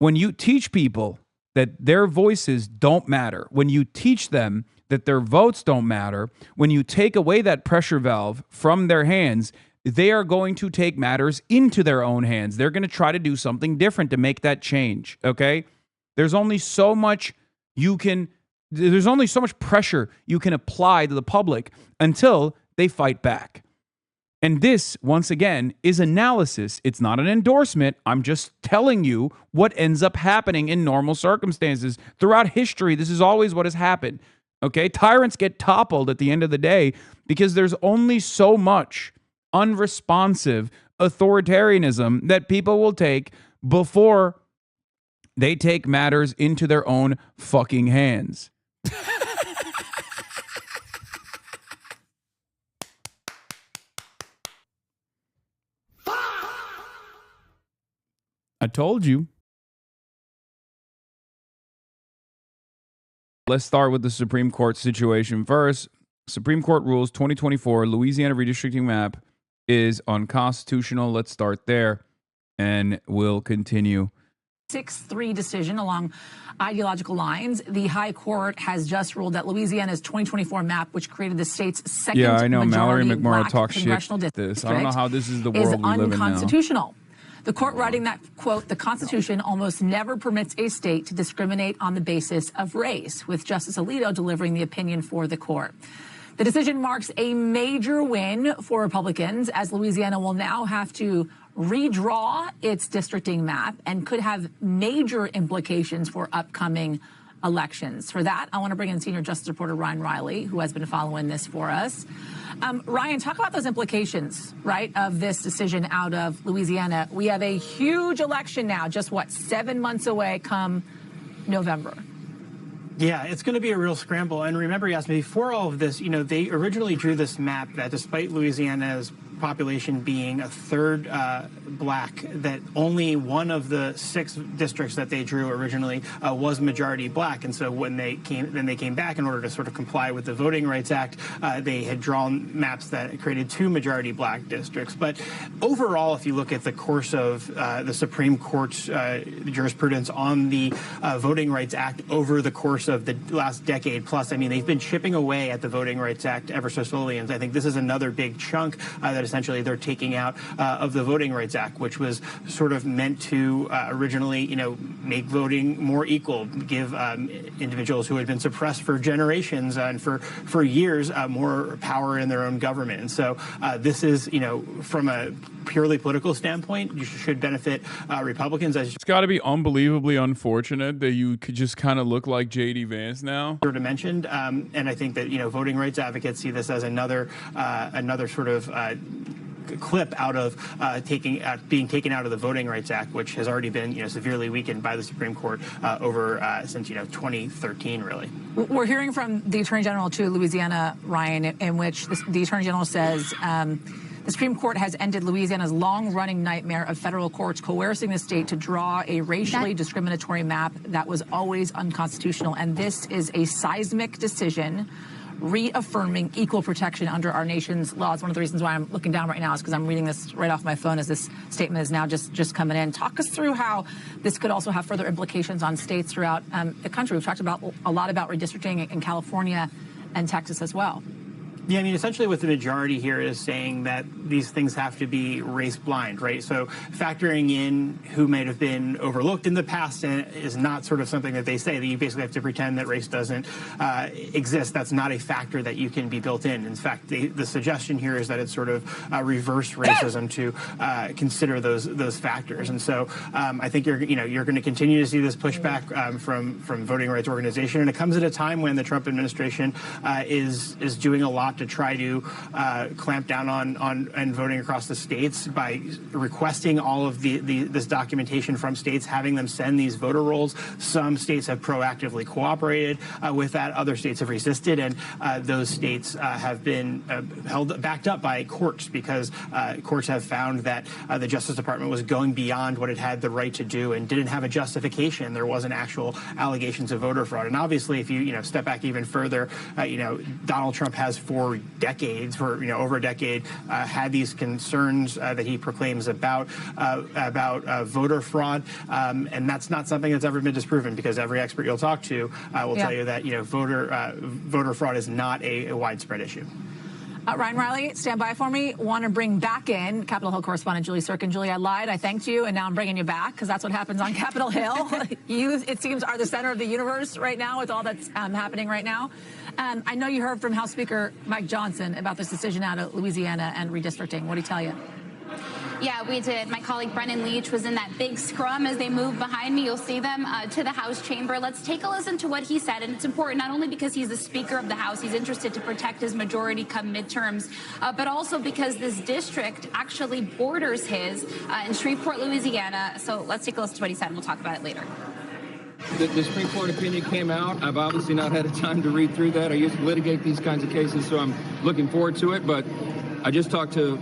when you teach people that their voices don't matter, when you teach them that their votes don't matter, when you take away that pressure valve from their hands, they are going to take matters into their own hands. They're going to try to do something different to make that change, okay? There's only so much pressure you can apply to the public until they fight back. And this, once again, is analysis. It's not an endorsement. I'm just telling you what ends up happening in normal circumstances. Throughout history, this is always what has happened. Okay? Tyrants get toppled at the end of the day because there's only so much unresponsive authoritarianism that people will take before they take matters into their own fucking hands. I told you. Let's start with the Supreme Court situation first. Supreme Court rules 2024 Louisiana redistricting map is unconstitutional. Let's start there, and we'll continue. 6-3 decision along ideological lines. The High Court has just ruled that Louisiana's 2024 map, which created the state's second Mallory majority McMorrow black talks congressional shit district, I don't know how this is the world we live in now. Unconstitutional. The court writing that, quote, the Constitution almost never permits a state to discriminate on the basis of race, with Justice Alito delivering the opinion for the court. The decision marks a major win for Republicans, as Louisiana will now have to redraw its districting map and could have major implications for upcoming elections. For that, I want to bring in senior justice reporter Ryan Riley, who has been following this for us. Ryan, talk about those implications, right, of this decision out of Louisiana. We have a huge election now, just 7 months away come November. Yeah, it's going to be a real scramble. And remember, Yasmin, before all of this, they originally drew this map that despite Louisiana's population being a third black, that only one of the 6 districts that they drew originally was majority black. And so when they came back in order to sort of comply with the Voting Rights Act, they had drawn maps that created 2 majority black districts. But overall, if you look at the course of the Supreme Court's jurisprudence on the Voting Rights Act over the course of the last decade plus, I mean, they've been chipping away at the Voting Rights Act ever so slowly. And I think this is another big chunk that essentially they're taking out of the Voting Rights Act, which was sort of meant to originally, make voting more equal, give individuals who had been suppressed for generations and for years more power in their own government. And so this is, from a purely political standpoint, you should benefit Republicans. It's got to be unbelievably unfortunate that you could just kind of look like J.D. Vance now. Sort of mentioned, and I think that voting rights advocates see this as another sort of clip out of being taken out of the Voting Rights Act, which has already been severely weakened by the Supreme Court since 2013, really. We're hearing from the Attorney General to Louisiana, Ryan, in which the Attorney General says the Supreme Court has ended Louisiana's long-running nightmare of federal courts coercing the state to draw a racially discriminatory map that was always unconstitutional. And this is a seismic decision reaffirming equal protection under our nation's laws. One of the reasons why I'm looking down right now is because I'm reading this right off my phone as this statement is now just coming in. Talk us through how this could also have further implications on states throughout the country. We've talked about a lot about redistricting in California and Texas as well. Yeah, I mean, essentially what the majority here is saying that these things have to be race blind, right? So factoring in who might have been overlooked in the past is not sort of something that they say, that you basically have to pretend that race doesn't exist. That's not a factor that you can be built in. In fact, the suggestion here is that it's sort of reverse racism to consider those factors. And so I think you're going to continue to see this pushback from voting rights organizations. And it comes at a time when the Trump administration is doing a lot to try to clamp down on voting across the states by requesting all of this documentation from states, having them send these voter rolls. Some states have proactively cooperated with that. Other states have resisted, and those states have been backed up by courts because courts have found that the Justice Department was going beyond what it had the right to do and didn't have a justification. There wasn't actual allegations of voter fraud. And obviously, if you step back even further, Donald Trump has 4 for decades, for over a decade, had these concerns that he proclaims about voter fraud, and that's not something that's ever been disproven, because every expert you'll talk to will tell you that voter fraud is not a widespread issue. Ryan Riley, stand by for me. Want to bring back in Capitol Hill correspondent Julie Sirkin. Julie, I lied. I thanked you, and now I'm bringing you back, because that's what happens on Capitol Hill. You, it seems, are the center of the universe right now with all that's happening right now. I know you heard from House Speaker Mike Johnson about this decision out of Louisiana and redistricting. What did he tell you? Yeah, we did. My colleague Brennan Leach was in that big scrum as they move behind me. You'll see them to the House chamber. Let's take a listen to what he said. And it's important not only because he's the Speaker of the House, he's interested to protect his majority come midterms, but also because this district actually borders his in Shreveport, Louisiana. So let's take a listen to what he said, and we'll talk about it later. The Supreme Court opinion came out. I've obviously not had a time to read through that. I used to litigate these kinds of cases, so I'm looking forward to it. But I just talked to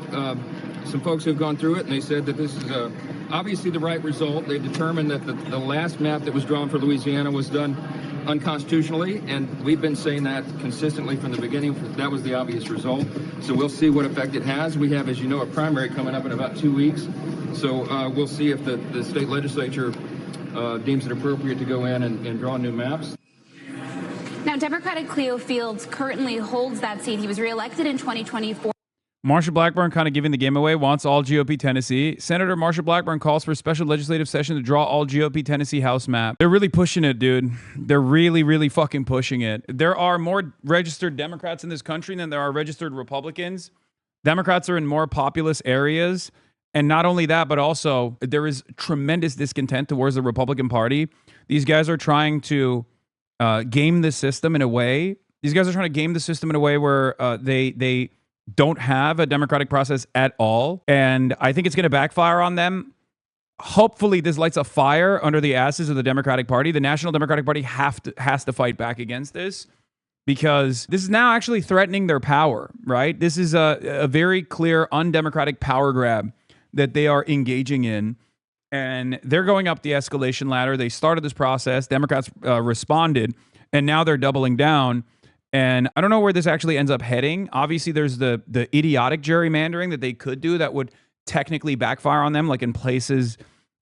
some folks who've gone through it, and they said that this is obviously the right result. They determined that the last map that was drawn for Louisiana was done unconstitutionally, and we've been saying that consistently from the beginning. That was the obvious result. So we'll see what effect it has. We have, as you know, a primary coming up in about 2 weeks. So we'll see if the state legislature deems it appropriate to go in and draw new maps. Now, Democratic Cleo Fields currently holds that seat. He was reelected in 2024. Marsha Blackburn kind of giving the game away, wants all GOP Tennessee. Senator Marsha Blackburn calls for a special legislative session to draw all GOP Tennessee House map. They're really pushing it, dude. They're really, really fucking pushing it. There are more registered Democrats in this country than there are registered Republicans. Democrats are in more populous areas. And not only that, but also there is tremendous discontent towards the Republican Party. These guys are trying to game the system in a way. These guys are trying to game the system in a way where they don't have a democratic process at all. And I think it's going to backfire on them. Hopefully this lights a fire under the asses of the Democratic Party. The National Democratic Party has to fight back against this, because this is now actually threatening their power, right? This is a very clear undemocratic power grab that they are engaging in. And they're going up the escalation ladder. They started this process. Democrats responded, and now they're doubling down. And I don't know where this actually ends up heading. Obviously, there's the idiotic gerrymandering that they could do that would technically backfire on them, like in places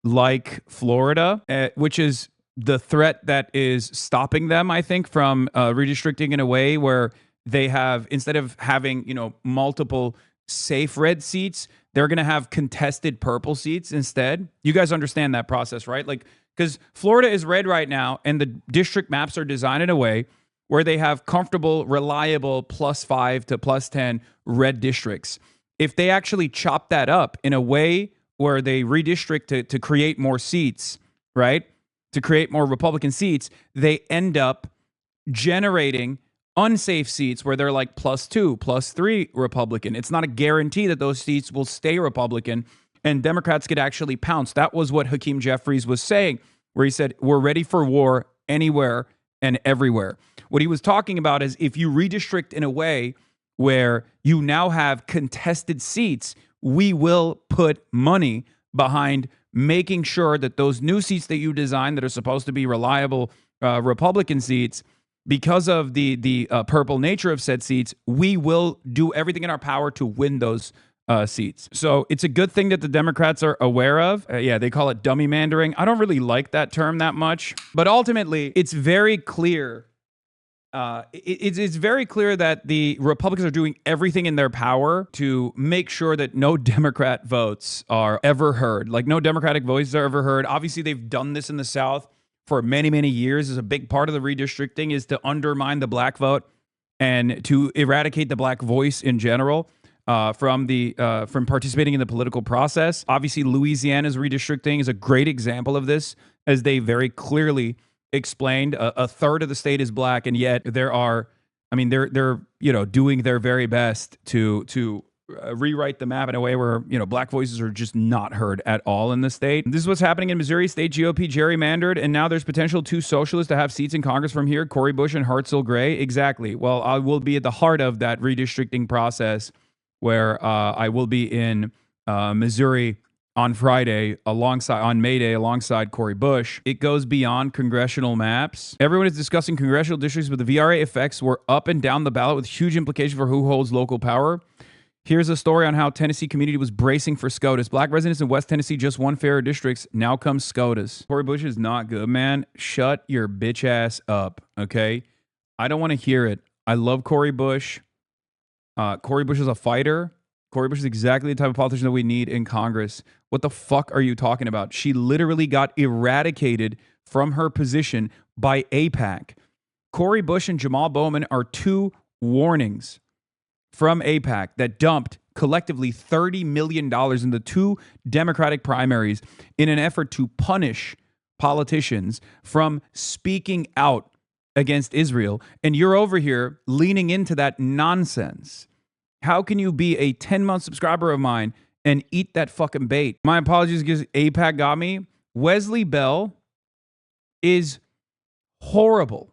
like Florida, which is the threat that is stopping them, I think, from redistricting in a way where they have, instead of having, multiple safe red seats, they're going to have contested purple seats instead. You guys understand that process, right? Like, because Florida is red right now, and the district maps are designed in a way where they have comfortable, reliable +5 to +10 red districts. If they actually chop that up in a way where they redistrict to create more seats, right? To create more Republican seats, they end up generating unsafe seats where they're like +2, +3 Republican. It's not a guarantee that those seats will stay Republican, and Democrats could actually pounce. That was what Hakeem Jeffries was saying, where he said, we're ready for war anywhere and everywhere. What he was talking about is if you redistrict in a way where you now have contested seats, we will put money behind making sure that those new seats that you design that are supposed to be reliable Republican seats, because of the purple nature of said seats, we will do everything in our power to win those seats. So it's a good thing that the Democrats are aware of. Yeah, they call it dummy mandering. I don't really like that term that much, but ultimately it's very clear. It's very clear that the Republicans are doing everything in their power to make sure that no Democrat votes are ever heard. Like, no Democratic voices are ever heard. Obviously, they've done this in the South for many, many years. Is a big part of the redistricting is to undermine the black vote and to eradicate the black voice in general from participating in the political process. Obviously, Louisiana's redistricting is a great example of this, as they very clearly explained. A third of the state is black, and yet they're doing their very best to rewrite the map in a way where black voices are just not heard at all in the state. This is what's happening in Missouri. State GOP gerrymandered, and now there's potential 2 socialists to have seats in Congress from here, Cori Bush and Hartzell Gray. Exactly. Well, I will be at the heart of that redistricting process, where I will be in Missouri on Friday on May Day alongside Cory Bush. It goes beyond congressional maps. Everyone is discussing congressional districts, but the VRA effects were up and down the ballot with huge implications for who holds local power. Here's a story on how Tennessee community was bracing for SCOTUS. Black residents in West Tennessee just won fairer districts. Now comes SCOTUS. Cory Bush is not good, man. Shut your bitch ass up, okay? I don't want to hear it. I love Cory Bush. Cory Bush is a fighter. Cory Bush is exactly the type of politician that we need in Congress. What the fuck are you talking about? She literally got eradicated from her position by AIPAC. Cory Bush and Jamal Bowman are two warnings from AIPAC that dumped collectively $30 million in the two Democratic primaries in an effort to punish politicians from speaking out against Israel. And you're over here leaning into that nonsense. How can you be a 10-month subscriber of mine and eat that fucking bait? My apologies because AIPAC got me. Wesley Bell is horrible.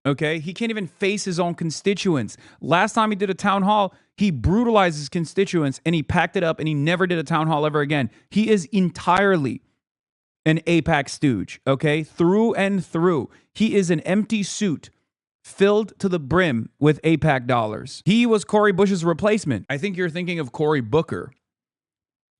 Okay? He can't even face his own constituents. Last time he did a town hall, he brutalized his constituents and he packed it up and he never did a town hall ever again. He is entirely an AIPAC stooge, okay? Through and through. He is an empty suit filled to the brim with AIPAC dollars. He was Cory Bush's replacement. I think you're thinking of Cory Booker,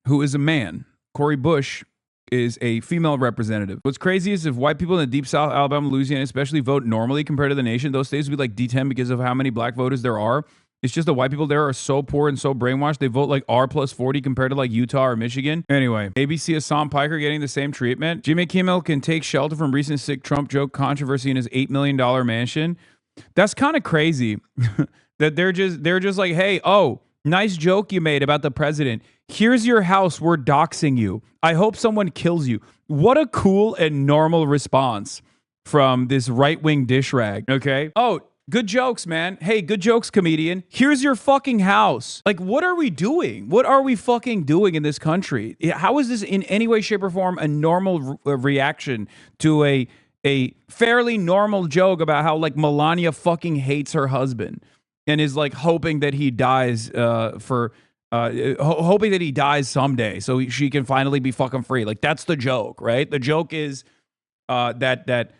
who is a man. Cory Bush is a female representative. What's crazy is if white people in the deep South, Alabama, Louisiana especially, vote normally compared to the nation, those states would be like D10 because of how many black voters there are. It's just the white people there are so poor and so brainwashed, they vote like R plus 40 compared to like Utah or Michigan. Anyway, ABC Hasan Piker getting the same treatment. Jimmy Kimmel can take shelter from recent sick Trump joke controversy in his $8 million mansion. That's kind of crazy that they're just like, hey, oh, nice joke you made about the president. Here's your house. We're doxing you. I hope someone kills you. What a cool and normal response from this right-wing dish rag. Okay. Oh, good jokes, man. Hey, good jokes, comedian. Here's your fucking house. Like, what are we doing? What are we fucking doing in this country? How is this in any way, shape, or form a normal reaction to a fairly normal joke about how like Melania fucking hates her husband and is like hoping that he dies hoping that he dies someday so she can finally be fucking free. Like that's the joke, right? The joke is that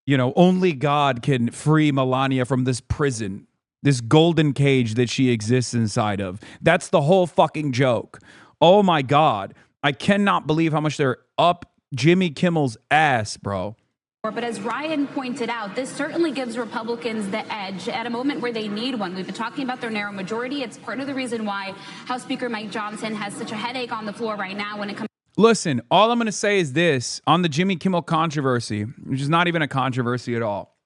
you know, only God can free Melania from this prison, this golden cage that she exists inside of. That's the whole fucking joke. Oh my God. I cannot believe how much they're up Jimmy Kimmel's ass, bro. But as Ryan pointed out, this certainly gives Republicans the edge at a moment where they need one. We've been talking about their narrow majority. It's part of the reason why House Speaker Mike Johnson has such a headache on the floor right now when it comes. Listen, all I'm going to say is this on the Jimmy Kimmel controversy, which is not even a controversy at all.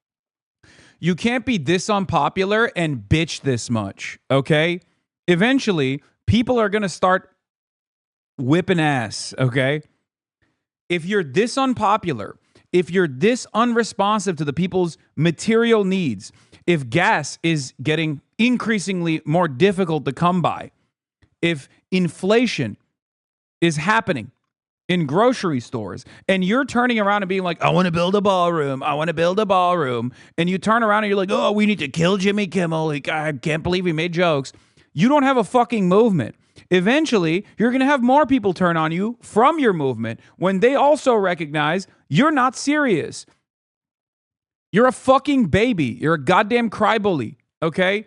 You can't be this unpopular and bitch this much, okay? Eventually, people are going to start whipping ass, okay? If you're this unpopular, if you're this unresponsive to the people's material needs, if gas is getting increasingly more difficult to come by, if inflation is happening in grocery stores, and you're turning around and being like, I want to build a ballroom, I want to build a ballroom, and you turn around and you're like, oh, we need to kill Jimmy Kimmel, I can't believe he made jokes. You don't have a fucking movement. Eventually, you're going to have more people turn on you from your movement when they also recognize you're not serious. You're a fucking baby. You're a goddamn crybaby, okay?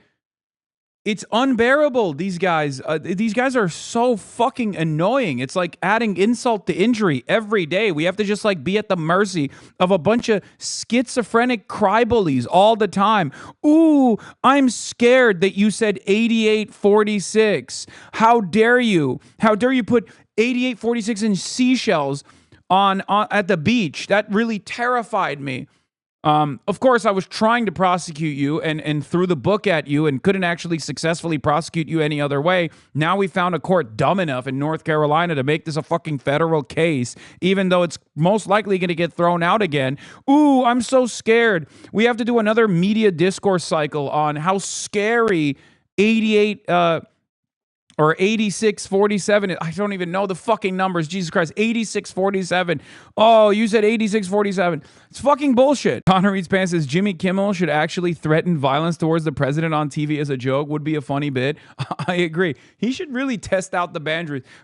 It's unbearable, these guys. These guys are so fucking annoying. It's like adding insult to injury every day. We have to just like be at the mercy of a bunch of schizophrenic crybullies all the time. Ooh, I'm scared that you said 8846. How dare you? How dare you put 8846 in seashells on at the beach? That really terrified me. Of course, I was trying to prosecute you and threw the book at you and couldn't actually successfully prosecute you any other way. Now we found a court dumb enough in North Carolina to make this a fucking federal case, even though it's most likely going to get thrown out again. Ooh, I'm so scared. We have to do another media discourse cycle on how scary 88 or 86-47. I don't even know the fucking numbers. Jesus Christ, 86-47. Oh, you said 86-47. It's fucking bullshit. Connor Reed's Pants says Jimmy Kimmel should actually threaten violence towards the president on TV as a joke. Would be a funny bit. I agree. He should really test out the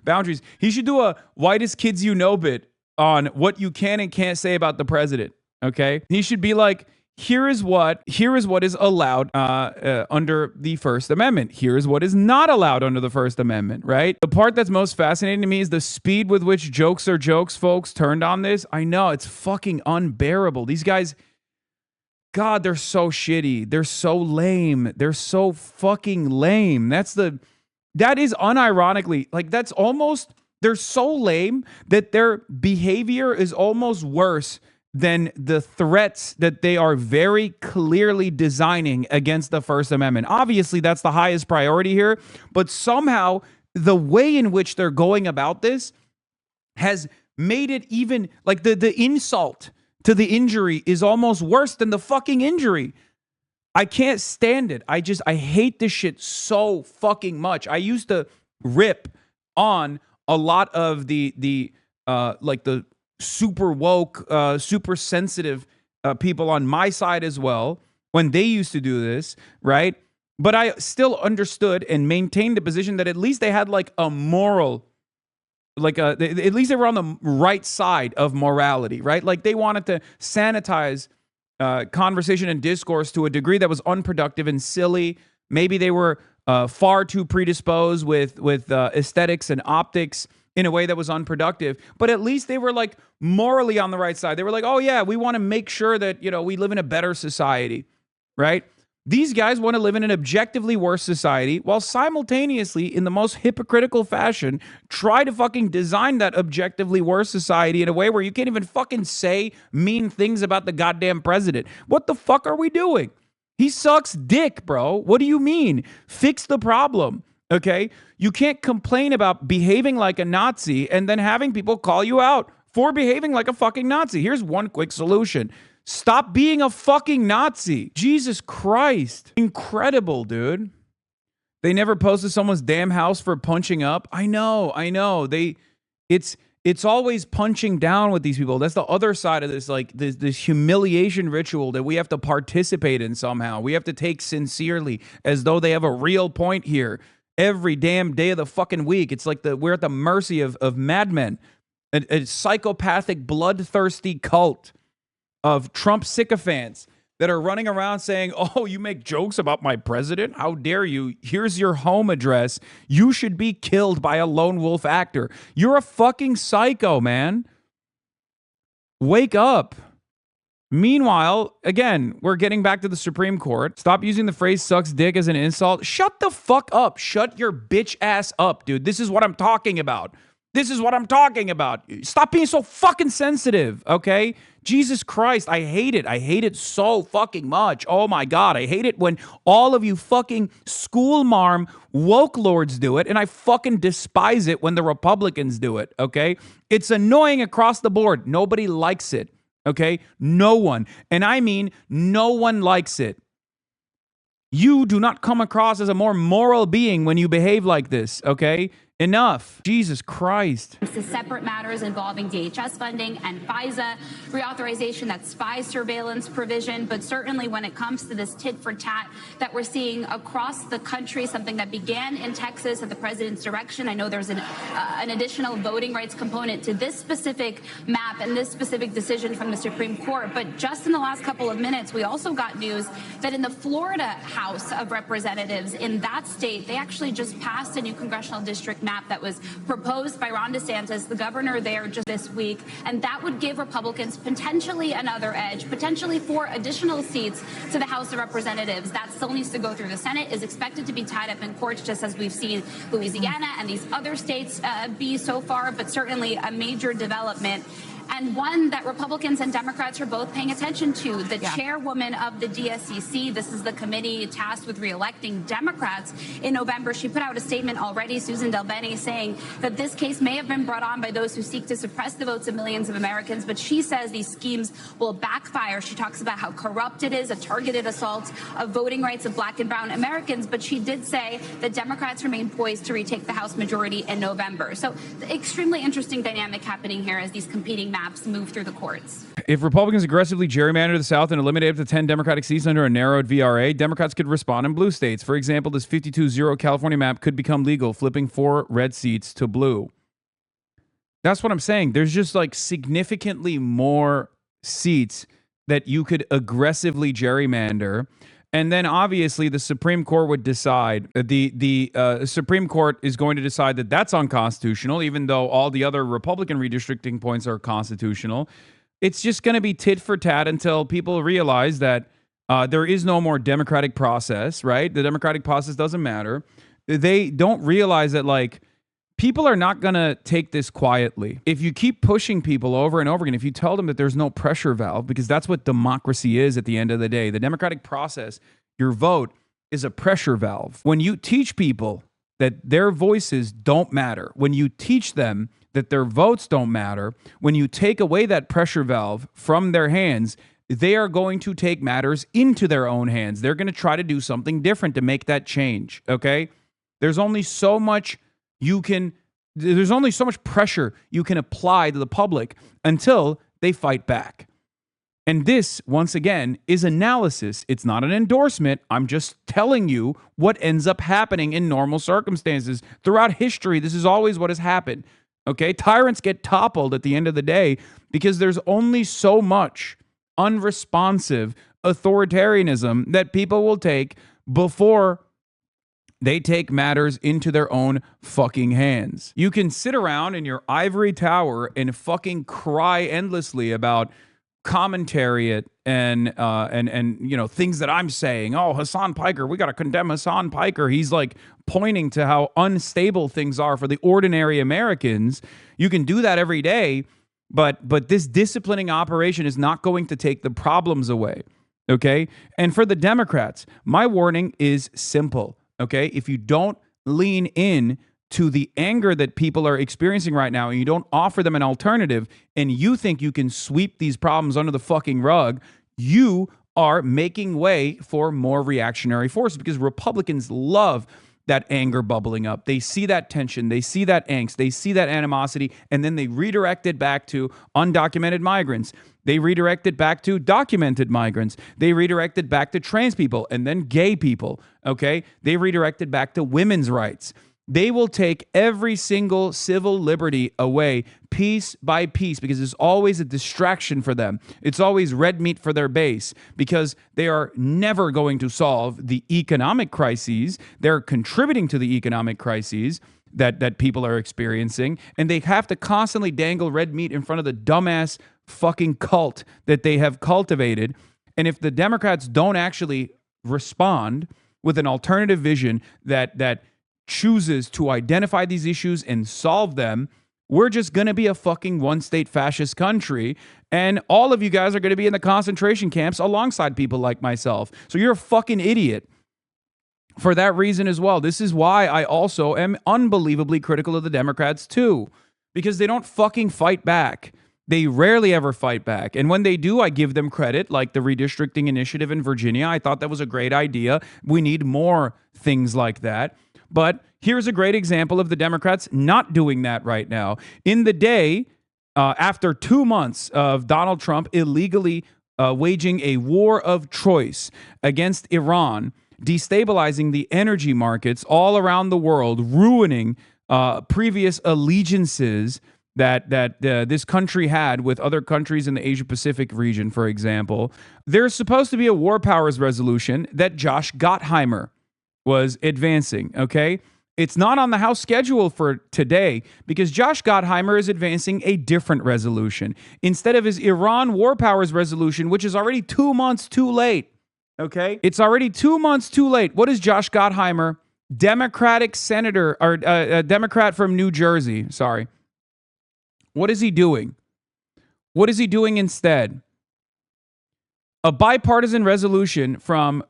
boundaries. He should do a whitest kids you know bit on what you can and can't say about the president. Okay? He should be like, here is what is allowed under the First Amendment. Here is what is not allowed under the First Amendment, right? The part that's most fascinating to me is the speed with which jokes are jokes, folks, turned on this. I know, it's fucking unbearable. These guys, God, they're so shitty. They're so lame. They're so fucking lame. That is unironically, like, that's almost, they're so lame that their behavior is almost worse than the threats that they are very clearly designing against the First Amendment. Obviously, that's the highest priority here, but somehow the way in which they're going about this has made it even, like, the insult to the injury is almost worse than the fucking injury. I can't stand it. I hate this shit so fucking much. I used to rip on a lot of the super woke, super sensitive people on my side as well when they used to do this, right? But I still understood and maintained the position that at least they had like a moral, at least they were on the right side of morality, right? Like they wanted to sanitize conversation and discourse to a degree that was unproductive and silly. Maybe they were far too predisposed with aesthetics and optics in a way that was unproductive, but at least they were like morally on the right side. They were like, oh yeah, we want to make sure that, we live in a better society, right? These guys want to live in an objectively worse society while simultaneously, in the most hypocritical fashion, try to fucking design that objectively worse society in a way where you can't even fucking say mean things about the goddamn president. What the fuck are we doing? He sucks dick, bro. What do you mean? Fix the problem. Okay? You can't complain about behaving like a Nazi and then having people call you out for behaving like a fucking Nazi. Here's one quick solution. Stop being a fucking Nazi. Jesus Christ. Incredible, dude. They never posted someone's damn house for punching up. I know. It's always punching down with these people. That's the other side of this, like this humiliation ritual that we have to participate in somehow. We have to take sincerely as though they have a real point here. Every damn day of the fucking week. It's like we're at the mercy of madmen, a psychopathic, bloodthirsty cult of Trump sycophants that are running around saying, oh, you make jokes about my president? How dare you? Here's your home address. You should be killed by a lone wolf actor. You're a fucking psycho, man. Wake up. Meanwhile, again, we're getting back to the Supreme Court. Stop using the phrase sucks dick as an insult. Shut the fuck up. Shut your bitch ass up, dude. This is what I'm talking about. Stop being so fucking sensitive, okay? Jesus Christ, I hate it. I hate it so fucking much. Oh my God, I hate it when all of you fucking school marm woke lords do it, and I fucking despise it when the Republicans do it, okay? It's annoying across the board. Nobody likes it. Okay? No one. And I mean, no one likes it. You do not come across as a more moral being when you behave like this, okay? Enough. Jesus Christ. To separate matters involving DHS funding and FISA reauthorization, that spy surveillance provision, but certainly when it comes to this tit for tat that we're seeing across the country, something that began in Texas at the president's direction. I know there's an additional voting rights component to this specific map and this specific decision from the Supreme Court. But just in the last couple of minutes, we also got news that in the Florida House of Representatives, in that state, they actually just passed a new congressional district map that was proposed by Ron DeSantis, the governor there, just this week, and that would give Republicans potentially another edge, potentially 4 additional seats to the House of Representatives. That still needs to go through the Senate, is expected to be tied up in courts, just as we've seen Louisiana and these other states be so far, but certainly a major development. and one that Republicans and Democrats are both paying attention to. The chairwoman of the DSCC, this is the committee tasked with reelecting Democrats in November, she put out a statement already, Susan DelBene, saying that this case may have been brought on by those who seek to suppress the votes of millions of Americans, but she says these schemes will backfire. She talks about how corrupt it is, a targeted assault of voting rights of Black and brown Americans, but she did say that Democrats remain poised to retake the House majority in November. So extremely interesting dynamic happening here as these competing maps move through the courts. If Republicans aggressively gerrymander the South and eliminate up to 10 Democratic seats under a narrowed VRA, Democrats could respond in blue states. For example, this 52-0 California map could become legal, flipping 4 red seats to blue. That's what I'm saying. There's just like significantly more seats that you could aggressively gerrymander. And then obviously the Supreme Court would decide, the Supreme Court is going to decide that that's unconstitutional, even though all the other Republican redistricting points are constitutional. It's just going to be tit for tat until people realize that there is no more democratic process, right? The democratic process doesn't matter. They don't realize that, like, people are not going to take this quietly. If you keep pushing people over and over again, if you tell them that there's no pressure valve, because that's what democracy is at the end of the day, the democratic process, your vote is a pressure valve. When you teach people that their voices don't matter, when you teach them that their votes don't matter, when you take away that pressure valve from their hands, they are going to take matters into their own hands. They're going to try to do something different to make that change, okay? There's only so much pressure you can apply to the public until they fight back. And this, once again, is analysis. It's not an endorsement. I'm just telling you what ends up happening in normal circumstances. Throughout history, this is always what has happened. Okay? Tyrants get toppled at the end of the day because there's only so much unresponsive authoritarianism that people will take before they take matters into their own fucking hands. You can sit around in your ivory tower and fucking cry endlessly about commentary and you know, things that I'm saying. Oh, Hasan Piker, we got to condemn Hasan Piker. He's like pointing to how unstable things are for the ordinary Americans. You can do that every day, but this disciplining operation is not going to take the problems away. Okay? And for the Democrats, my warning is simple. Okay, if you don't lean in to the anger that people are experiencing right now and you don't offer them an alternative and you think you can sweep these problems under the fucking rug, you are making way for more reactionary forces, because Republicans love that anger bubbling up. They see that tension, they see that angst, they see that animosity, and then they redirect it back to undocumented migrants. They redirect it back to documented migrants. They redirect it back to trans people and then gay people, okay? They redirect it back to women's rights. They will take every single civil liberty away piece by piece because it's always a distraction for them. It's always red meat for their base because they are never going to solve the economic crises. They're contributing to the economic crises that people are experiencing, and they have to constantly dangle red meat in front of the dumbass fucking cult that they have cultivated. And if the Democrats don't actually respond with an alternative vision that chooses to identify these issues and solve them, we're just going to be a fucking one-state fascist country, and all of you guys are going to be in the concentration camps alongside people like myself. So you're a fucking idiot for that reason as well. This is why I also am unbelievably critical of the Democrats too, because they don't fucking fight back. They rarely ever fight back. And when they do, I give them credit, like the redistricting initiative in Virginia. I thought that was a great idea. We need more things like that. But here's a great example of the Democrats not doing that right now. In the day, after 2 months of Donald Trump illegally waging a war of choice against Iran, destabilizing the energy markets all around the world, ruining previous allegiances that this country had with other countries in the Asia-Pacific region, for example. There's supposed to be a war powers resolution that Josh Gottheimer was advancing, okay? It's not on the House schedule for today because Josh Gottheimer is advancing a different resolution instead of his Iran war powers resolution, which is already 2 months too late, okay? It's already 2 months too late. What is Josh Gottheimer, Democratic senator, or a Democrat from New Jersey, sorry. What is he doing? What is he doing instead? A bipartisan resolution from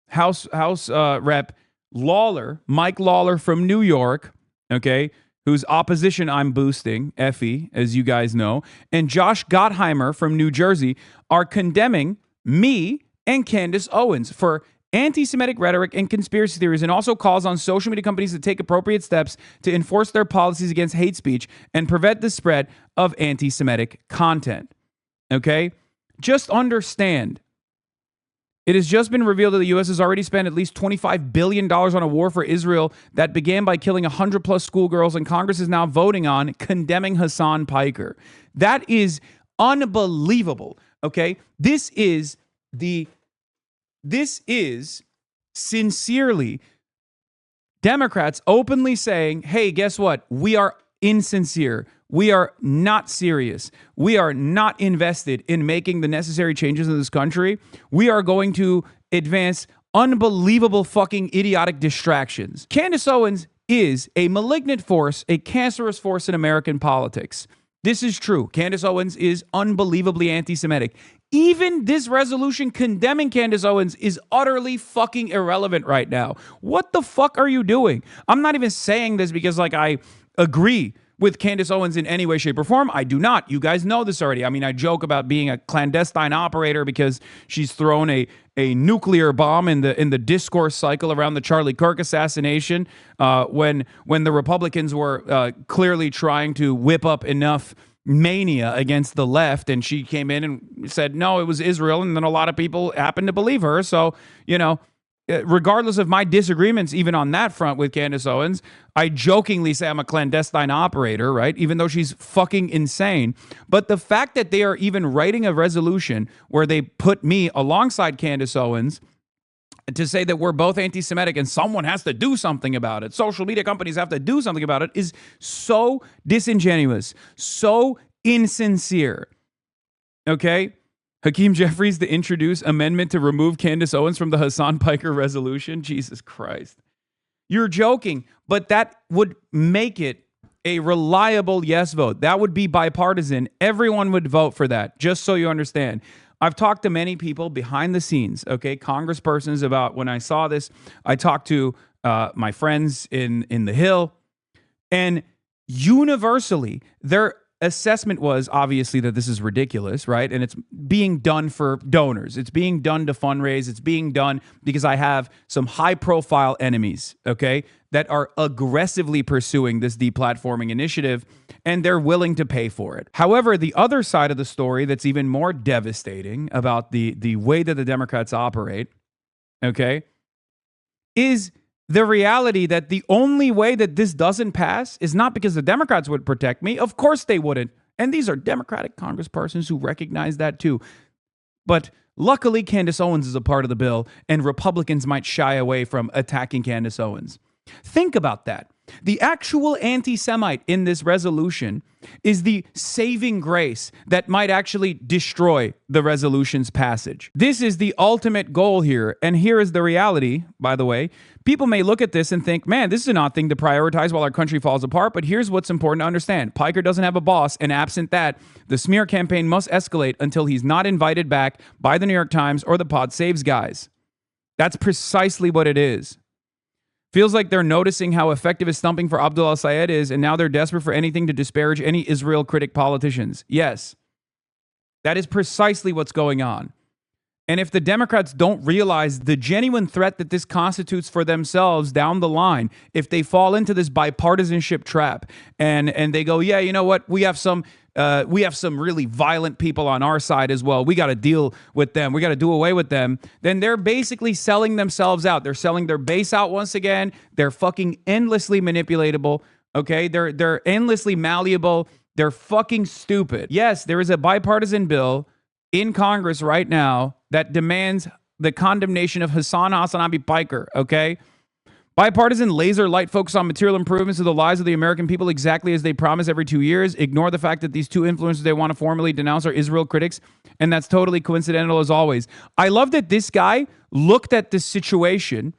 House Rep Lawler, Mike Lawler from New York, okay, whose opposition I'm boosting, Effie, as you guys know, and Josh Gottheimer from New Jersey are condemning me and Candace Owens for anti-Semitic rhetoric and conspiracy theories, and also calls on social media companies to take appropriate steps to enforce their policies against hate speech and prevent the spread of anti-Semitic content. Okay? Just understand, it has just been revealed that the U.S. has already spent at least $25 billion on a war for Israel that began by killing 100-plus schoolgirls, and Congress is now voting on condemning Hasan Piker. That is unbelievable, okay? This is sincerely Democrats openly saying, hey, guess what? We are insincere. We are not serious. We are not invested in making the necessary changes in this country. We are going to advance unbelievable fucking idiotic distractions. Candace Owens is a malignant force, a cancerous force in American politics. This is true. Candace Owens is unbelievably anti-Semitic. Even this resolution condemning Candace Owens is utterly fucking irrelevant right now. What the fuck are you doing? I'm not even saying this because I agree with Candace Owens in any way, shape, or form. I do not. You guys know this already. I mean, I joke about being a clandestine operator because she's thrown a nuclear bomb in the discourse cycle around the Charlie Kirk assassination when the Republicans were clearly trying to whip up enough mania against the left, and she came in and said, no, it was Israel, and then a lot of people happened to believe her. So, regardless of my disagreements even on that front with Candace Owens, I jokingly say I'm a clandestine operator, right? Even though she's fucking insane. But the fact that they are even writing a resolution where they put me alongside Candace Owens to say that we're both anti-Semitic and someone has to do something about it, social media companies have to do something about it, is so disingenuous, so insincere. Okay? Hakeem Jeffries to introduce amendment to remove Candace Owens from the Hasan Piker resolution. Jesus Christ. You're joking, but that would make it a reliable yes vote. That would be bipartisan. Everyone would vote for that, just so you understand. I've talked to many people behind the scenes, okay, congresspersons, about when I saw this. I talked to my friends in the Hill, and universally, their assessment was obviously that this is ridiculous, right? And it's being done for donors. It's being done to fundraise. It's being done because I have some high-profile enemies, okay, that are aggressively pursuing this deplatforming initiative, and they're willing to pay for it. However, the other side of the story that's even more devastating about the way that the Democrats operate, okay, is the reality that the only way that this doesn't pass is not because the Democrats would protect me. Of course they wouldn't. And these are Democratic congresspersons who recognize that too. But luckily, Candace Owens is a part of the bill, and Republicans might shy away from attacking Candace Owens. Think about that. The actual anti-Semite in this resolution is the saving grace that might actually destroy the resolution's passage. This is the ultimate goal here. And here is the reality, by the way. People may look at this and think, man, this is an odd thing to prioritize while our country falls apart. But here's what's important to understand. Piker doesn't have a boss, and absent that, the smear campaign must escalate until he's not invited back by the New York Times or the Pod Saves guys. That's precisely what it is. Feels like they're noticing how effective his stumping for Abdul al-Sayed is, and now they're desperate for anything to disparage any Israel critic politicians. Yes, that is precisely what's going on. And if the Democrats don't realize the genuine threat that this constitutes for themselves down the line, if they fall into this bipartisanship trap and they go, yeah, you know what, we have some really violent people on our side as well. We got to deal with them. We got to do away with them. Then they're basically selling themselves out. They're selling their base out once again. They're fucking endlessly manipulatable. Okay, they're endlessly malleable. They're fucking stupid. Yes, there is a bipartisan bill in Congress right now that demands the condemnation of Hasan Piker, okay? Bipartisan laser light focus on material improvements to the lives of the American people exactly as they promise every 2 years. Ignore the fact that these two influencers they want to formally denounce are Israel critics, and that's totally coincidental as always. I love that this guy looked at this situation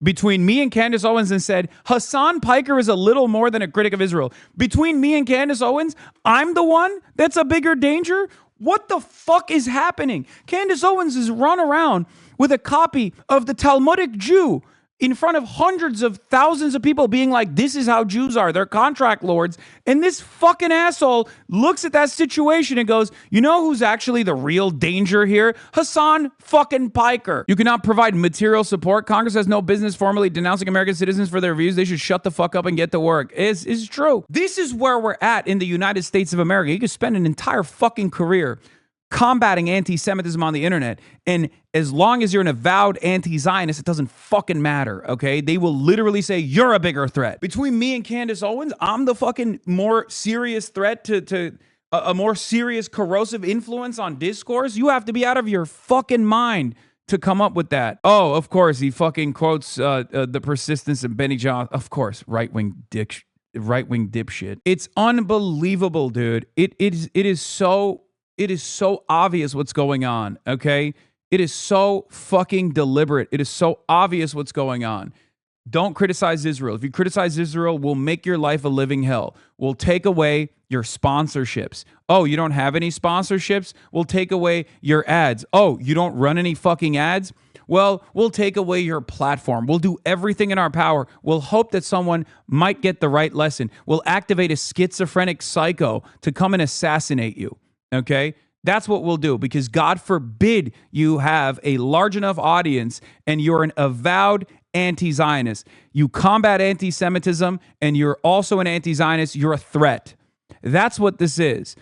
between me and Candace Owens and said, Hasan Piker is a little more than a critic of Israel. Between me and Candace Owens, I'm the one that's a bigger danger? What the fuck is happening? Candace Owens is run around with a copy of the Talmudic Jew in front of hundreds of thousands of people being like, this is how Jews are. They're contract lords. And this fucking asshole looks at that situation and goes, you know who's actually the real danger here? Hasan fucking Piker. You cannot provide material support. Congress has no business formally denouncing American citizens for their views. They should shut the fuck up and get to work. It's true. This is where we're at in the United States of America. You could spend an entire fucking career combating anti-Semitism on the internet, and as long as you're an avowed anti-Zionist, it doesn't fucking matter, okay? They will literally say, you're a bigger threat. Between me and Candace Owens, I'm the fucking more serious threat to a more serious corrosive influence on discourse. You have to be out of your fucking mind to come up with that. Oh, of course, he fucking quotes the persistence of Benny Johnson. Of course, right-wing dipshit. It's unbelievable, dude. It is so obvious what's going on, okay? It is so fucking deliberate. It is so obvious what's going on. Don't criticize Israel. If you criticize Israel, we'll make your life a living hell. We'll take away your sponsorships. Oh, you don't have any sponsorships? We'll take away your ads. Oh, you don't run any fucking ads? Well, we'll take away your platform. We'll do everything in our power. We'll hope that someone might get the right lesson. We'll activate a schizophrenic psycho to come and assassinate you. Okay, that's what we'll do, because God forbid you have a large enough audience and you're an avowed anti-Zionist. You combat anti-Semitism and you're also an anti-Zionist. You're a threat. That's what this is.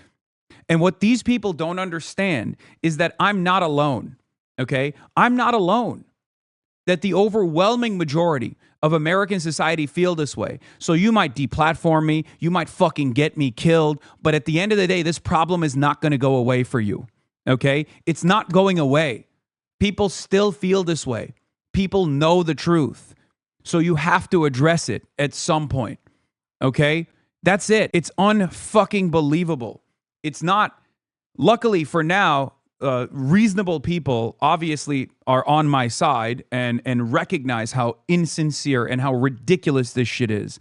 And what these people don't understand is that I'm not alone. Okay, I'm not alone. That the overwhelming majority of American society feel this way. So you might deplatform me, you might fucking get me killed, but at the end of the day, this problem is not going to go away for you, okay? It's not going away. People still feel this way. People know the truth. So you have to address it at some point, okay? That's it. It's unfucking believable. It's not, luckily for now, reasonable people obviously are on my side and recognize how insincere and how ridiculous this shit is.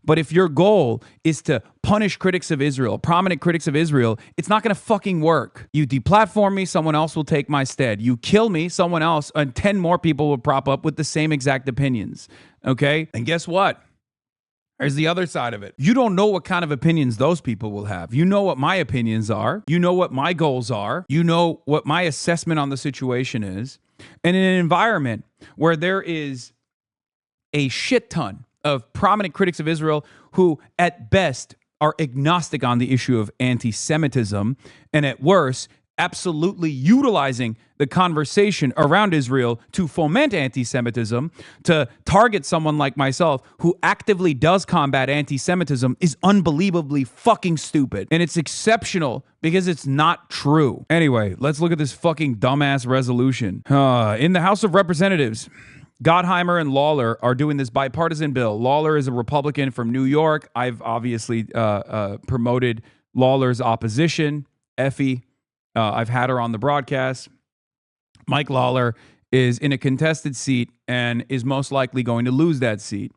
But if your goal is to punish critics of Israel, prominent critics of Israel, it's not going to fucking work. You deplatform me, someone else will take my stead. You kill me, someone else, and 10 more people will prop up with the same exact opinions. Okay? And guess what? There's the other side of it. You don't know what kind of opinions those people will have. You know what my opinions are. You know what my goals are. You know what my assessment on the situation is. And in an environment where there is a shit ton of prominent critics of Israel who, at best, are agnostic on the issue of anti-Semitism, and at worst, absolutely utilizing the conversation around Israel to foment anti-Semitism, to target someone like myself who actively does combat anti-Semitism, is unbelievably fucking stupid. And it's exceptional because it's not true. Anyway, let's look at this fucking dumbass resolution. In the House of Representatives, Gottheimer and Lawler are doing this bipartisan bill. Lawler is a Republican from New York. I've obviously promoted Lawler's opposition, Effie. I've had her on the broadcast. Mike Lawler is in a contested seat and is most likely going to lose that seat.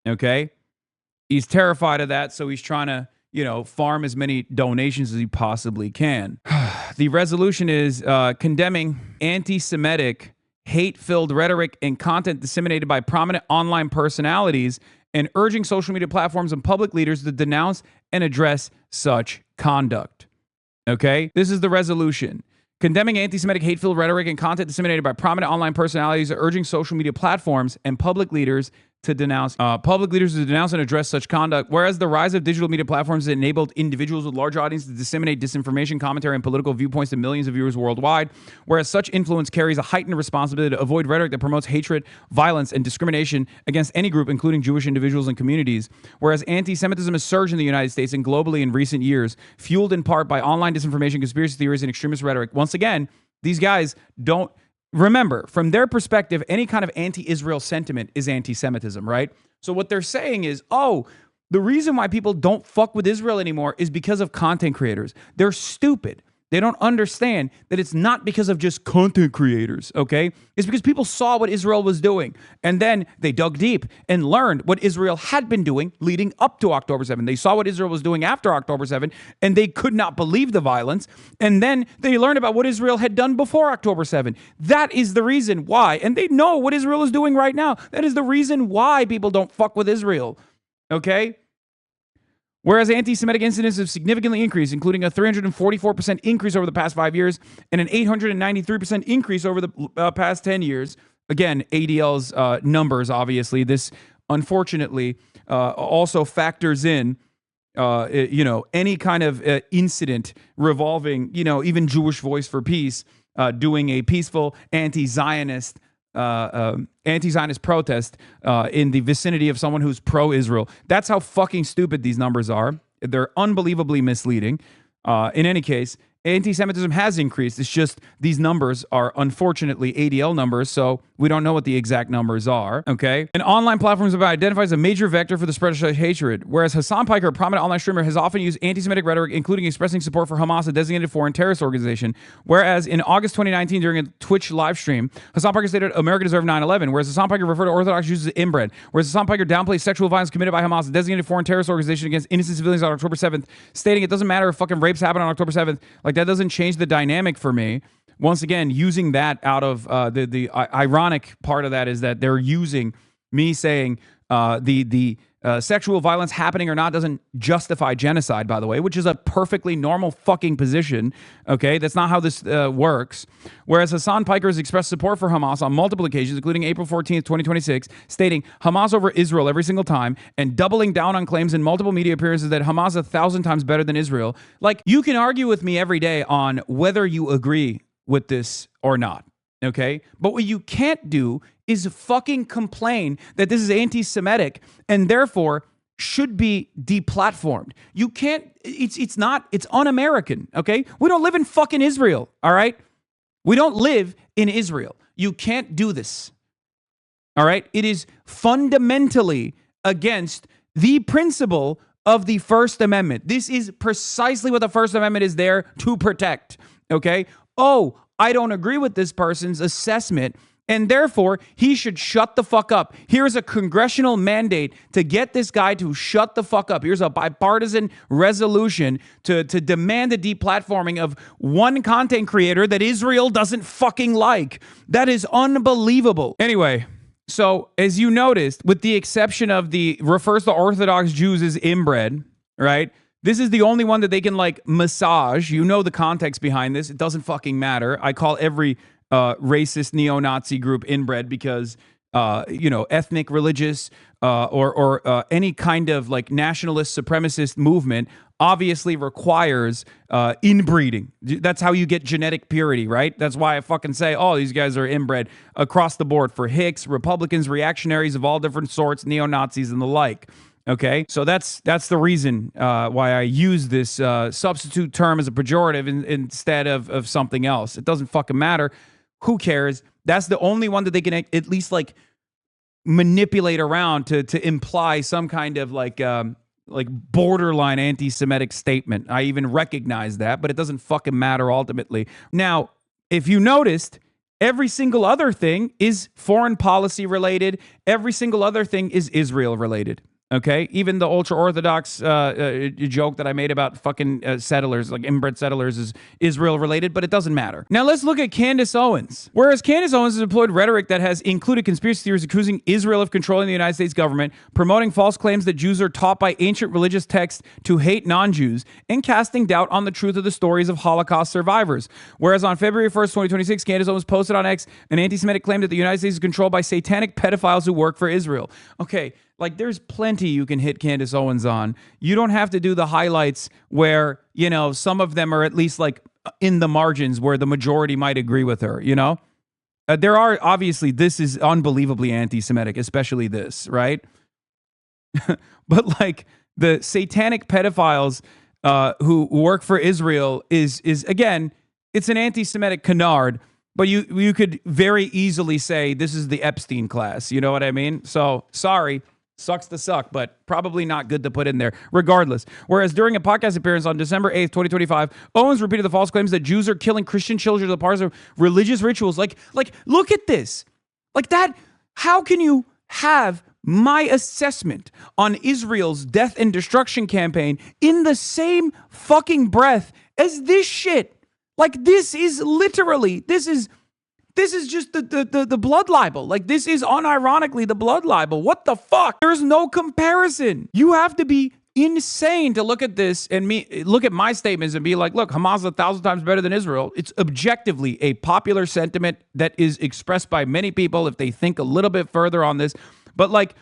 Okay? He's terrified of that, so he's trying to, farm as many donations as he possibly can. The resolution is condemning anti-Semitic, hate-filled rhetoric and content disseminated by prominent online personalities and urging social media platforms and public leaders to denounce and address such conduct. Okay, this is the resolution. Condemning anti-Semitic hate-filled rhetoric and content disseminated by prominent online personalities, urging social media platforms and public leaders to denounce and address such conduct. Whereas the rise of digital media platforms has enabled individuals with large audiences to disseminate disinformation, commentary, and political viewpoints to millions of viewers worldwide. Whereas such influence carries a heightened responsibility to avoid rhetoric that promotes hatred, violence, and discrimination against any group, including Jewish individuals and communities. Whereas anti-Semitism has surged in the United States and globally in recent years, fueled in part by online disinformation, conspiracy theories, and extremist rhetoric. Once again, these guys don't remember, from their perspective, any kind of anti-Israel sentiment is anti-Semitism, right? So what they're saying is, the reason why people don't fuck with Israel anymore is because of content creators. They're stupid. They don't understand that it's not because of just content creators, okay? It's because people saw what Israel was doing, and then they dug deep and learned what Israel had been doing leading up to October 7th. They saw what Israel was doing after October 7th, and they could not believe the violence, and then they learned about what Israel had done before October 7th. That is the reason why, and they know what Israel is doing right now. That is the reason why people don't fuck with Israel, okay? Whereas anti-Semitic incidents have significantly increased, including a 344% increase over the past 5 years and an 893% increase over the past 10 years. Again, ADL's numbers, obviously. This, unfortunately, also factors in, any kind of incident revolving, even Jewish Voice for Peace doing a peaceful anti-Zionist protest in the vicinity of someone who's pro-Israel. That's how fucking stupid these numbers are. They're unbelievably misleading. In any case, anti-Semitism has increased. It's just these numbers are unfortunately ADL numbers, so we don't know what the exact numbers are, okay? And online platforms have identified as a major vector for the spread of hatred, whereas Hasan Piker, a prominent online streamer, has often used anti-Semitic rhetoric, including expressing support for Hamas, a designated foreign terrorist organization. Whereas in August 2019, during a Twitch live stream, Hasan Piker stated America deserved 9/11, whereas Hasan Piker referred to Orthodox Jews as inbred, whereas Hasan Piker downplayed sexual violence committed by Hamas, a designated foreign terrorist organization against innocent civilians on October 7th, stating it doesn't matter if fucking rapes happen on October 7th, like that doesn't change the dynamic for me. Once again, using that out of the ironic part of that is that they're using me saying the sexual violence happening or not doesn't justify genocide, by the way, which is a perfectly normal fucking position, okay? That's not how this works. Whereas Hasan Piker has expressed support for Hamas on multiple occasions, including April 14th, 2026, stating Hamas over Israel every single time and doubling down on claims in multiple media appearances that Hamas is 1,000 times better than Israel. Like, you can argue with me every day on whether you agree with this or not, okay? But what you can't do is fucking complain that this is anti-Semitic and therefore should be deplatformed. You can't, it's un-American, okay? We don't live in fucking Israel, all right? We don't live in Israel. You can't do this, all right? It is fundamentally against the principle of the First Amendment. This is precisely what the First Amendment is there to protect, okay? Oh, I don't agree with this person's assessment, and therefore he should shut the fuck up. Here's a congressional mandate to get this guy to shut the fuck up. Here's a bipartisan resolution to demand the deplatforming of one content creator that Israel doesn't fucking like. That is unbelievable. Anyway, so as you noticed, with the exception of the refers to Orthodox Jews as inbred, right? This is the only one that they can like massage. You know the context behind this. It doesn't fucking matter. I call every racist neo-Nazi group inbred because, ethnic, religious, or any kind of like nationalist supremacist movement obviously requires inbreeding. That's how you get genetic purity, right? That's why I fucking say, oh, these guys are inbred across the board for Hicks, Republicans, reactionaries of all different sorts, neo-Nazis and the like. Okay, so that's the reason why I use this substitute term as a pejorative instead of something else. It doesn't fucking matter. Who cares? That's the only one that they can at least like manipulate around to imply some kind of like borderline anti-Semitic statement. I even recognize that, but it doesn't fucking matter ultimately. Now, if you noticed, every single other thing is foreign policy related. Every single other thing is Israel related. Okay, even the ultra-Orthodox joke that I made about fucking settlers, like inbred settlers, is Israel-related, but it doesn't matter. Now let's look at Candace Owens. Whereas Candace Owens has employed rhetoric that has included conspiracy theories accusing Israel of controlling the United States government, promoting false claims that Jews are taught by ancient religious texts to hate non-Jews, and casting doubt on the truth of the stories of Holocaust survivors. Whereas on February 1st, 2026, Candace Owens posted on X an anti-Semitic claim that the United States is controlled by satanic pedophiles who work for Israel. Okay, like, there's plenty you can hit Candace Owens on. You don't have to do the highlights where, some of them are at least, like, in the margins where the majority might agree with her, There are, obviously, this is unbelievably anti-Semitic, especially this, right? But, like, the satanic pedophiles who work for Israel is again, it's an anti-Semitic canard, but you could very easily say this is the Epstein class, you know what I mean? So, sorry. Sucks to suck, but probably not good to put in there, regardless. Whereas during a podcast appearance on December 8th, 2025, Owens repeated the false claims that Jews are killing Christian children as a part of religious rituals. Like, look at this. Like that, how can you have my assessment on Israel's death and destruction campaign in the same fucking breath as this shit? Like, this is literally, this is just the blood libel. Like, this is unironically the blood libel. What the fuck? There's no comparison. You have to be insane to look at this and look at my statements and be like, look, Hamas is 1,000 times better than Israel. It's objectively a popular sentiment that is expressed by many people if they think a little bit further on this. But like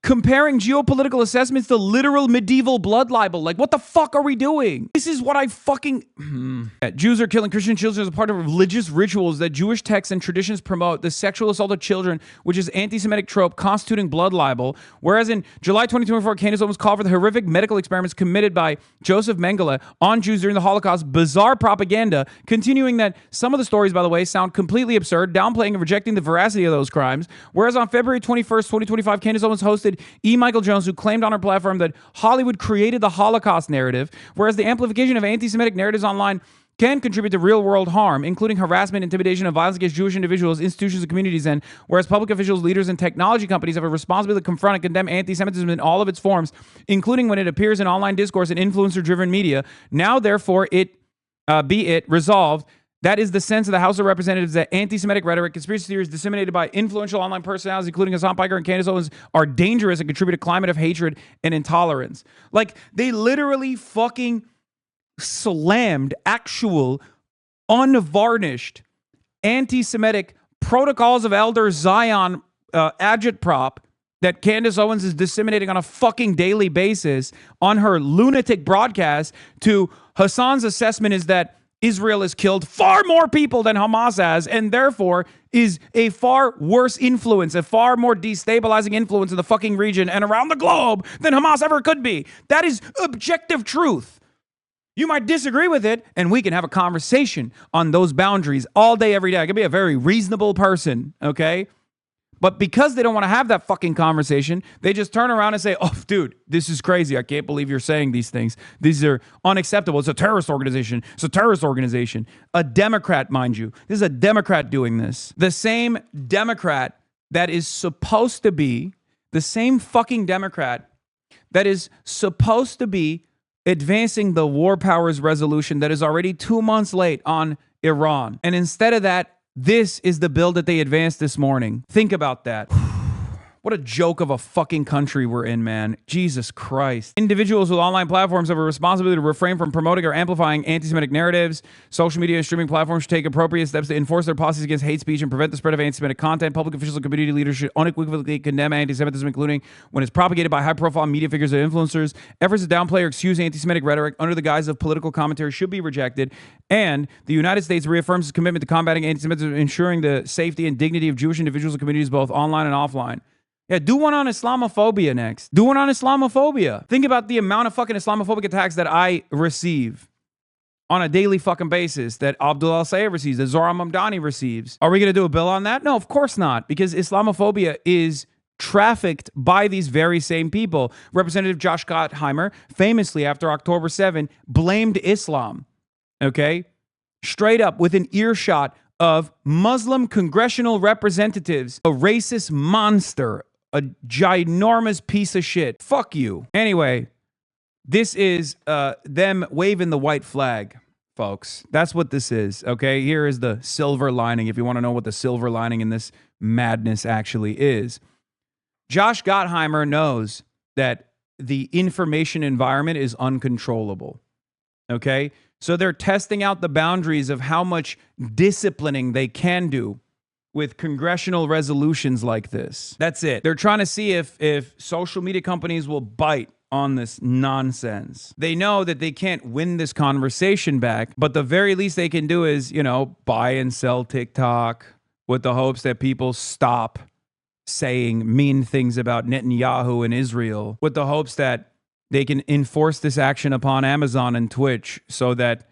comparing geopolitical assessments to literal medieval blood libel. Like, what the fuck are we doing? This is what I fucking... Jews are killing Christian children as a part of religious rituals that Jewish texts and traditions promote. The sexual assault of children, which is anti-Semitic trope constituting blood libel. Whereas in July 2024, Candace Owens called for the horrific medical experiments committed by Joseph Mengele on Jews during the Holocaust. Bizarre propaganda. Continuing that some of the stories, by the way, sound completely absurd, downplaying and rejecting the veracity of those crimes. Whereas on February 21st, 2025, Candace Owens hosted E. Michael Jones, who claimed on her platform that Hollywood created the Holocaust narrative, whereas the amplification of anti-Semitic narratives online can contribute to real-world harm, including harassment, intimidation, and violence against Jewish individuals, institutions, and communities, and whereas public officials, leaders, and technology companies have a responsibility to confront and condemn anti-Semitism in all of its forms, including when it appears in online discourse and influencer-driven media. Now, therefore, be it resolved, that is the sense of the House of Representatives that anti-Semitic rhetoric, conspiracy theories disseminated by influential online personalities, including Hasan Piker and Candace Owens, are dangerous and contribute to a climate of hatred and intolerance. Like, they literally fucking slammed actual, unvarnished, anti-Semitic protocols of Elder Zion agitprop that Candace Owens is disseminating on a fucking daily basis on her lunatic broadcast to Hasan's assessment is that Israel has killed far more people than Hamas has, and therefore is a far worse influence, a far more destabilizing influence in the fucking region and around the globe than Hamas ever could be. That is objective truth. You might disagree with it, and we can have a conversation on those boundaries all day, every day. I can be a very reasonable person, okay? But because they don't want to have that fucking conversation, they just turn around and say, oh, dude, this is crazy. I can't believe you're saying these things. These are unacceptable. It's a terrorist organization. It's a terrorist organization. A Democrat, mind you. This is a Democrat doing this. The same Democrat that is supposed to be, the same fucking Democrat that is supposed to be advancing the war powers resolution that is already 2 months late on Iran. And instead of that, this is the bill that they advanced this morning. Think about that. What a joke of a fucking country we're in, man. Jesus Christ. Individuals with online platforms have a responsibility to refrain from promoting or amplifying anti-Semitic narratives. Social media and streaming platforms should take appropriate steps to enforce their policies against hate speech and prevent the spread of anti-Semitic content. Public officials and community leaders should unequivocally condemn anti-Semitism, including when it's propagated by high-profile media figures or influencers. Efforts to downplay or excuse anti-Semitic rhetoric under the guise of political commentary should be rejected. And the United States reaffirms its commitment to combating anti-Semitism, ensuring the safety and dignity of Jewish individuals and communities both online and offline. Yeah, do one on Islamophobia next. Do one on Islamophobia. Think about the amount of fucking Islamophobic attacks that I receive on a daily fucking basis, that Abdul Al-Sayed receives, that Zohran Mamdani receives. Are we going to do a bill on that? No, of course not, because Islamophobia is trafficked by these very same people. Representative Josh Gottheimer, famously after October 7, blamed Islam, okay? Straight up with an earshot of Muslim congressional representatives, a racist monster, a ginormous piece of shit. Fuck you. Anyway, this is them waving the white flag, folks. That's what this is, okay? Here is the silver lining, if you want to know what the silver lining in this madness actually is. Josh Gottheimer knows that the information environment is uncontrollable, okay? So they're testing out the boundaries of how much disciplining they can do with congressional resolutions like this. That's it. They're trying to see if social media companies will bite on this nonsense. They know that they can't win this conversation back, but the very least they can do is, you know, buy and sell TikTok with the hopes that people stop saying mean things about Netanyahu and Israel, with the hopes that they can enforce this action upon Amazon and Twitch so that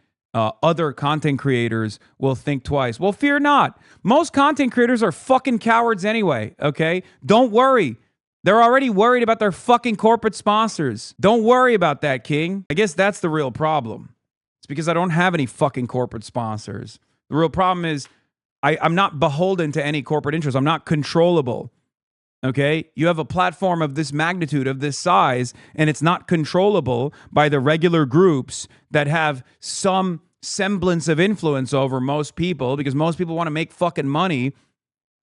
other content creators will think twice. Well, fear not. Most content creators are fucking cowards anyway, okay? Don't worry. They're already worried about their fucking corporate sponsors. Don't worry about that, King. I guess that's the real problem. It's because I don't have any fucking corporate sponsors. The real problem is I'm not beholden to any corporate interest. I'm not controllable. Okay? You have a platform of this magnitude, of this size, and it's not controllable by the regular groups that have some semblance of influence over most people, because most people want to make fucking money.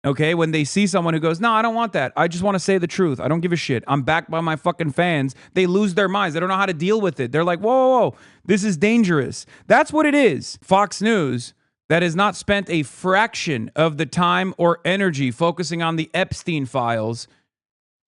Okay, when they see someone who goes, no, I don't want that. I just want to say the truth. I don't give a shit. I'm backed by my fucking fans. They lose their minds. They don't know how to deal with it. They're like, whoa, whoa, whoa, this is dangerous. That's what it is. Fox News, that has not spent a fraction of the time or energy focusing on the Epstein files,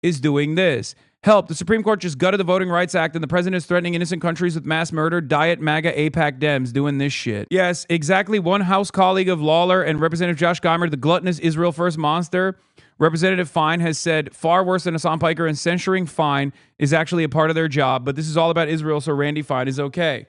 is doing this. Help, the Supreme Court just gutted the Voting Rights Act and the president is threatening innocent countries with mass murder. Diet MAGA AIPAC Dems doing this shit. Yes, exactly. One House colleague of Lawler and Representative Josh Geimer, the gluttonous Israel First monster, Representative Fine has said far worse than Hasan Piker, and censuring Fine is actually a part of their job, but this is all about Israel, so Randy Fine is okay.